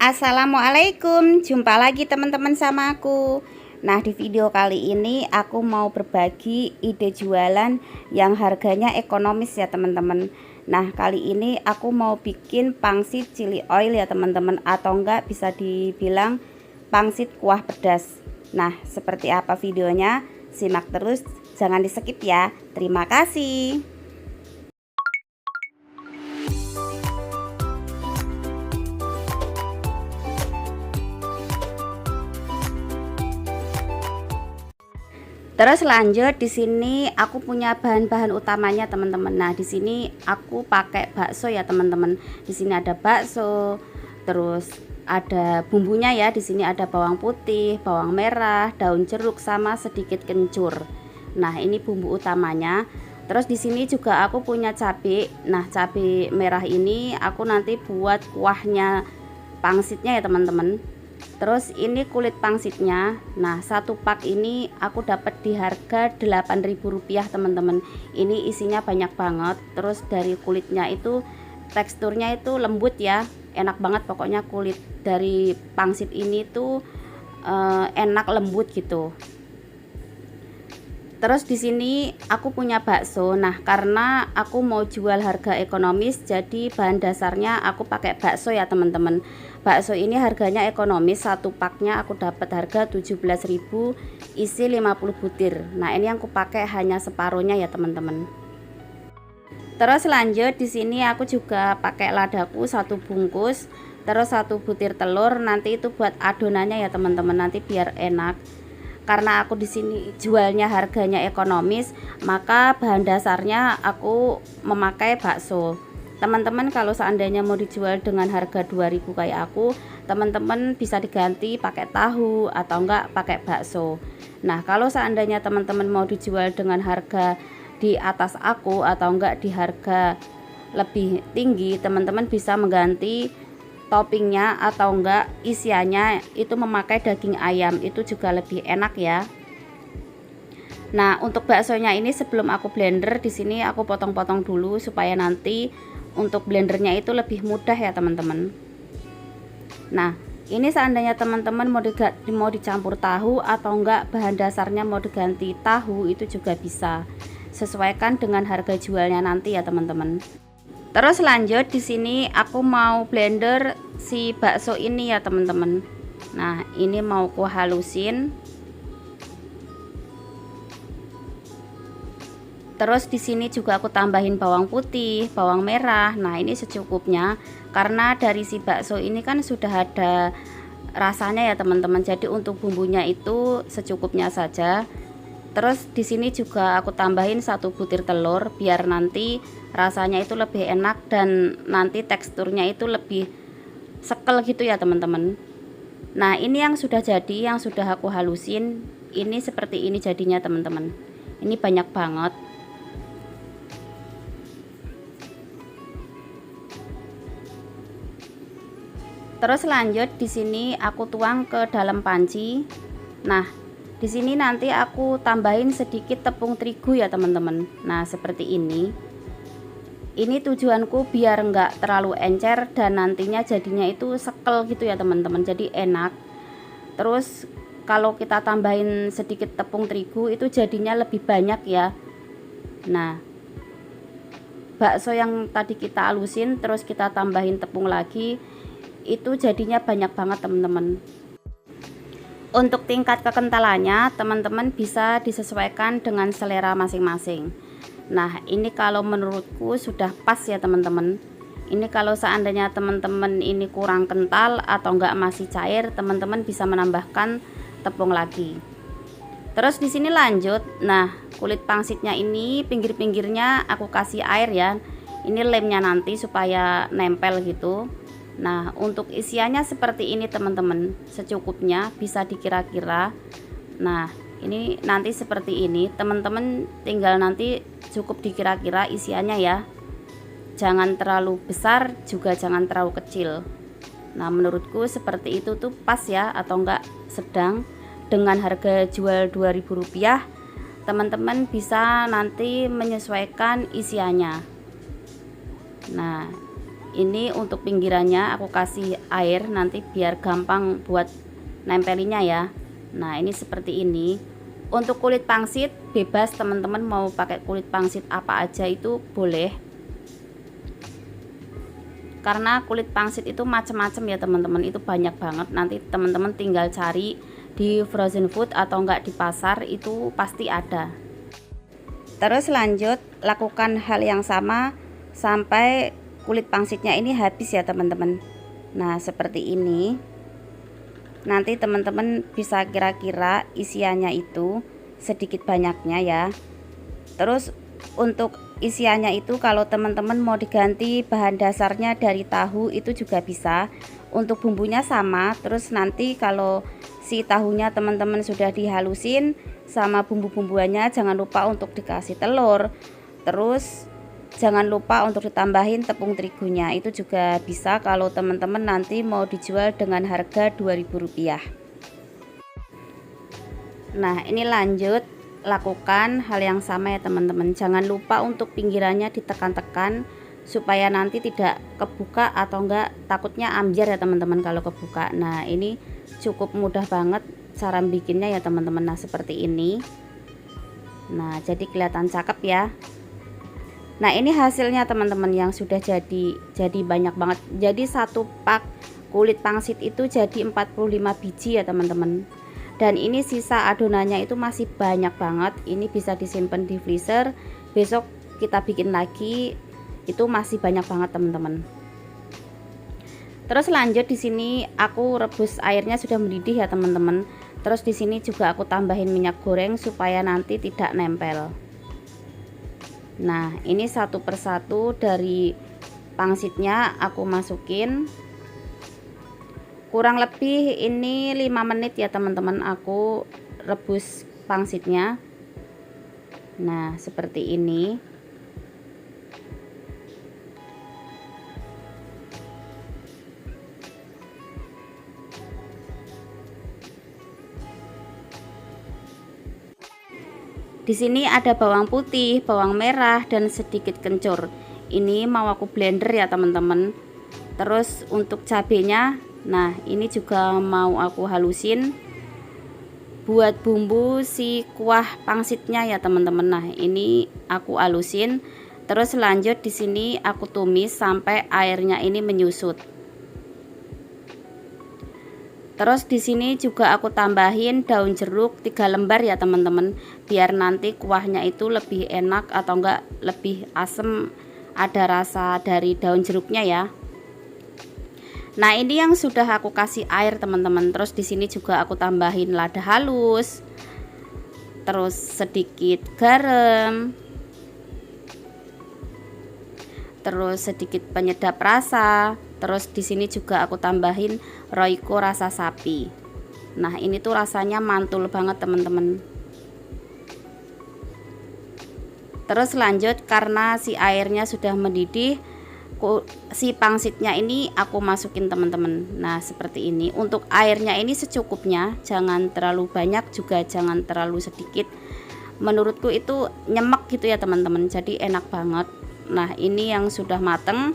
Assalamualaikum, jumpa lagi teman-teman sama aku. Nah, di video kali ini aku mau berbagi ide jualan yang harganya ekonomis ya teman-teman. Nah, kali ini aku mau bikin pangsit chili oil ya teman-teman, atau enggak bisa dibilang pangsit kuah pedas. Nah, seperti apa videonya? Simak terus, jangan di skip ya. Terima kasih. Terus lanjut, di sini aku punya bahan-bahan utamanya teman-teman. Nah, di sini aku pakai bakso ya teman-teman. Di sini ada bakso, terus ada bumbunya ya. Di sini ada bawang putih, bawang merah, daun jeruk sama sedikit kencur. Nah, ini bumbu utamanya. Terus di sini juga aku punya cabai. Nah, cabai merah ini aku nanti buat kuahnya pangsitnya ya teman-teman. Terus ini kulit pangsitnya. Nah, satu pak ini aku dapat di harga Rp8.000 teman-teman. Ini isinya banyak banget. Terus dari kulitnya itu teksturnya itu lembut ya. Enak banget pokoknya kulit dari pangsit ini tuh enak lembut gitu. Terus di sini aku punya bakso. Nah, karena aku mau jual harga ekonomis, jadi bahan dasarnya aku pakai bakso ya teman-teman. Bakso ini harganya ekonomis, satu paknya aku dapat harga 17.000, isi 50 butir. Nah, ini yang aku pakai hanya separuhnya ya teman-teman. Terus lanjut, di sini aku juga pakai ladaku satu bungkus, terus satu butir telur. Nanti itu buat adonannya ya teman-teman, nanti biar enak. Karena aku di sini jualnya harganya ekonomis, maka bahan dasarnya aku memakai bakso. Teman-teman kalau seandainya mau dijual dengan harga 2.000 kayak aku, teman-teman bisa diganti pakai tahu atau enggak pakai bakso. Nah, kalau seandainya teman-teman mau dijual dengan harga di atas aku atau enggak di harga lebih tinggi, teman-teman bisa mengganti toppingnya atau enggak isiannya itu memakai daging ayam, itu juga lebih enak ya. Nah, untuk baksonya ini sebelum aku blender, di sini aku potong-potong dulu supaya nanti untuk blendernya itu lebih mudah ya teman-teman. Nah, ini seandainya teman-teman mau dicampur tahu atau enggak bahan dasarnya mau diganti tahu, itu juga bisa. Sesuaikan dengan harga jualnya nanti ya teman-teman. Terus lanjut, di sini aku mau blender si bakso ini ya teman-teman. Nah, ini mau ku halusin. Terus di sini juga aku tambahin bawang putih, bawang merah. Nah, ini secukupnya karena dari si bakso ini kan sudah ada rasanya ya teman-teman. Jadi untuk bumbunya itu secukupnya saja. Terus di sini juga aku tambahin satu butir telur biar nanti rasanya itu lebih enak dan nanti teksturnya itu lebih sekel gitu ya teman-teman. Nah, ini yang sudah jadi, yang sudah aku halusin, ini seperti ini jadinya teman-teman. Ini banyak banget. Terus lanjut, di sini aku tuang ke dalam panci. Nah, di sini nanti aku tambahin sedikit tepung terigu ya teman-teman. Nah, seperti ini. Ini tujuanku biar enggak terlalu encer dan nantinya jadinya itu sekel gitu ya teman-teman. Jadi enak. Terus kalau kita tambahin sedikit tepung terigu itu jadinya lebih banyak ya. Nah, bakso yang tadi kita halusin terus kita tambahin tepung lagi, itu jadinya banyak banget teman-teman. Untuk tingkat kekentalannya teman-teman bisa disesuaikan dengan selera masing-masing. Nah, ini kalau menurutku sudah pas ya teman-teman. Ini kalau seandainya teman-teman ini kurang kental atau enggak masih cair, teman-teman bisa menambahkan tepung lagi. Terus di sini lanjut. Nah, kulit pangsitnya ini pinggir-pinggirnya aku kasih air ya. Ini lemnya nanti supaya nempel gitu. Nah, untuk isiannya seperti ini teman-teman, secukupnya, bisa dikira-kira. Nah, ini nanti seperti ini, teman-teman tinggal nanti cukup dikira-kira isiannya ya. Jangan terlalu besar, juga jangan terlalu kecil. Nah, menurutku seperti itu tuh pas ya, atau enggak sedang. Dengan harga jual Rp2.000, teman-teman bisa nanti menyesuaikan isiannya. Nah, ini untuk pinggirannya aku kasih air nanti biar gampang buat nempelinnya ya. Nah ini seperti ini. Untuk kulit pangsit bebas teman-teman, mau pakai kulit pangsit apa aja itu boleh, karena kulit pangsit itu macam-macam ya teman-teman, itu banyak banget. Nanti teman-teman tinggal cari di frozen food atau enggak di pasar, itu pasti ada. Terus lanjut lakukan hal yang sama sampai kulit pangsitnya ini habis ya teman-teman. Nah seperti ini. Nanti teman-teman bisa kira-kira isiannya itu sedikit banyaknya ya. Terus untuk isiannya itu kalau teman-teman mau diganti bahan dasarnya dari tahu itu juga bisa. Untuk bumbunya sama. Terus nanti kalau si tahunya teman-teman sudah dihalusin sama bumbu-bumbuannya, jangan lupa untuk dikasih telur. Terus jangan lupa untuk ditambahin tepung terigunya, itu juga bisa kalau teman-teman nanti mau dijual dengan harga Rp2.000. Nah ini lanjut lakukan hal yang sama ya teman-teman. Jangan lupa untuk pinggirannya ditekan-tekan supaya nanti tidak kebuka atau enggak takutnya ambiar ya teman-teman kalau kebuka. Nah ini cukup mudah banget cara bikinnya ya teman-teman. Nah seperti ini. Nah jadi kelihatan cakep ya. Nah ini hasilnya teman-teman yang sudah jadi banyak banget. Jadi satu pak kulit pangsit itu jadi 45 biji ya teman-teman. Dan ini sisa adonannya itu masih banyak banget. Ini bisa disimpan di freezer, besok kita bikin lagi, itu masih banyak banget teman-teman. Terus lanjut di sini aku rebus airnya sudah mendidih ya teman-teman. Terus di sini juga aku tambahin minyak goreng supaya nanti tidak nempel. Nah ini satu persatu dari pangsitnya aku masukin, kurang lebih ini 5 menit ya teman-teman aku rebus pangsitnya. Nah seperti ini. Di sini ada bawang putih, bawang merah, dan sedikit kencur. Ini mau aku blender ya teman-teman. Terus untuk cabenya, nah ini juga mau aku halusin buat bumbu si kuah pangsitnya ya teman-teman. Nah ini aku halusin. Terus lanjut di sini aku tumis sampai airnya ini menyusut. Terus di sini juga aku tambahin daun jeruk 3 lembar ya teman-teman, biar nanti kuahnya itu lebih enak atau enggak lebih asem, ada rasa dari daun jeruknya ya. Nah ini yang sudah aku kasih air teman-teman. Terus di sini juga aku tambahin lada halus, terus sedikit garam, terus sedikit penyedap rasa. Terus di sini juga aku tambahin Royco rasa sapi. Nah ini tuh rasanya mantul banget teman-teman. Terus lanjut karena si airnya sudah mendidih, si pangsitnya ini aku masukin teman-teman. Nah seperti ini. Untuk airnya ini secukupnya, jangan terlalu banyak juga jangan terlalu sedikit. Menurutku itu nyemek gitu ya teman-teman, jadi enak banget. Nah ini yang sudah mateng.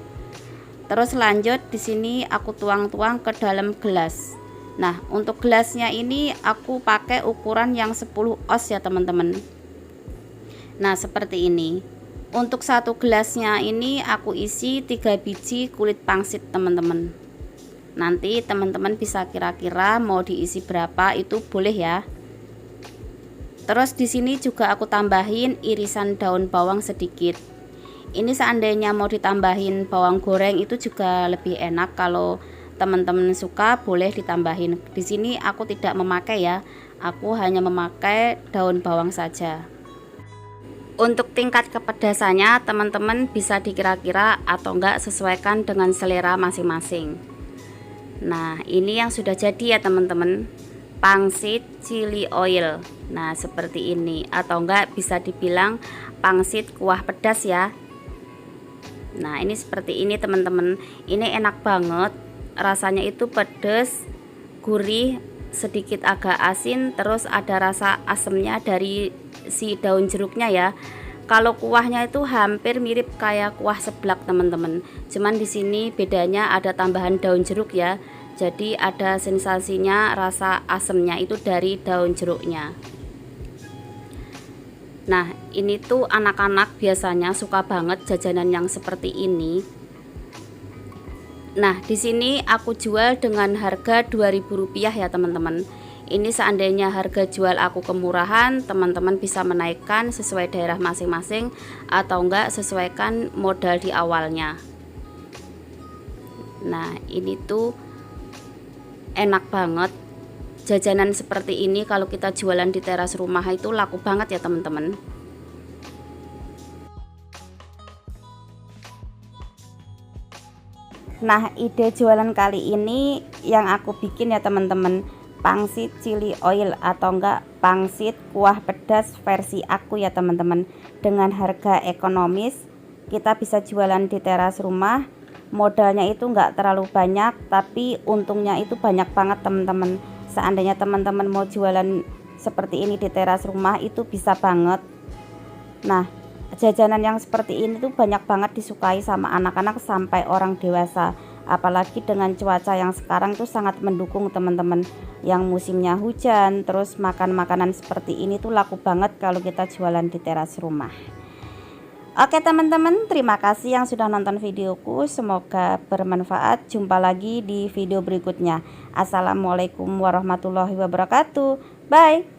Terus lanjut di sini aku tuang-tuang ke dalam gelas. Nah untuk gelasnya ini aku pakai ukuran yang 10 oz ya teman-teman. Nah seperti ini. Untuk satu gelasnya ini aku isi 3 biji kulit pangsit teman-teman. Nanti teman-teman bisa kira-kira mau diisi berapa itu boleh ya. Terus di sini juga aku tambahin irisan daun bawang sedikit. Ini seandainya mau ditambahin bawang goreng itu juga lebih enak, kalau teman-teman suka boleh ditambahin. Di sini aku tidak memakai ya, aku hanya memakai daun bawang saja. Untuk tingkat kepedasannya teman-teman bisa dikira-kira atau enggak sesuaikan dengan selera masing-masing. Nah ini yang sudah jadi ya teman-teman, pangsit chili oil. Nah seperti ini, atau enggak bisa dibilang pangsit kuah pedas ya. Nah ini seperti ini teman-teman, ini enak banget, rasanya itu pedas, gurih, sedikit agak asin, terus ada rasa asamnya dari si daun jeruknya ya. Kalau kuahnya itu hampir mirip kayak kuah seblak teman-teman, cuman di sini bedanya ada tambahan daun jeruk ya, jadi ada sensasinya rasa asemnya itu dari daun jeruknya. Nah, ini tuh anak-anak biasanya suka banget jajanan yang seperti ini. Nah, di sini aku jual dengan harga Rp2.000 ya teman-teman. Ini seandainya harga jual aku kemurahan, teman-teman bisa menaikkan sesuai daerah masing-masing atau enggak sesuaikan modal di awalnya. Nah, ini tuh enak banget. Jajanan seperti ini kalau kita jualan di teras rumah itu laku banget ya teman-teman. Nah, ide jualan kali ini yang aku bikin ya teman-teman, pangsit chili oil atau enggak pangsit kuah pedas versi aku ya teman-teman. Dengan harga ekonomis, kita bisa jualan di teras rumah. Modalnya itu enggak terlalu banyak, tapi untungnya itu banyak banget teman-teman. Seandainya teman-teman mau jualan seperti ini di teras rumah itu bisa banget. Nah, jajanan yang seperti ini tuh banyak banget disukai sama anak-anak sampai orang dewasa. Apalagi dengan cuaca yang sekarang tuh sangat mendukung teman-teman. Yang musimnya hujan, terus makan makanan seperti ini tuh laku banget kalau kita jualan di teras rumah. Oke teman-teman, terima kasih yang sudah nonton videoku, semoga bermanfaat. Jumpa lagi di video berikutnya. Assalamualaikum warahmatullahi wabarakatuh. Bye.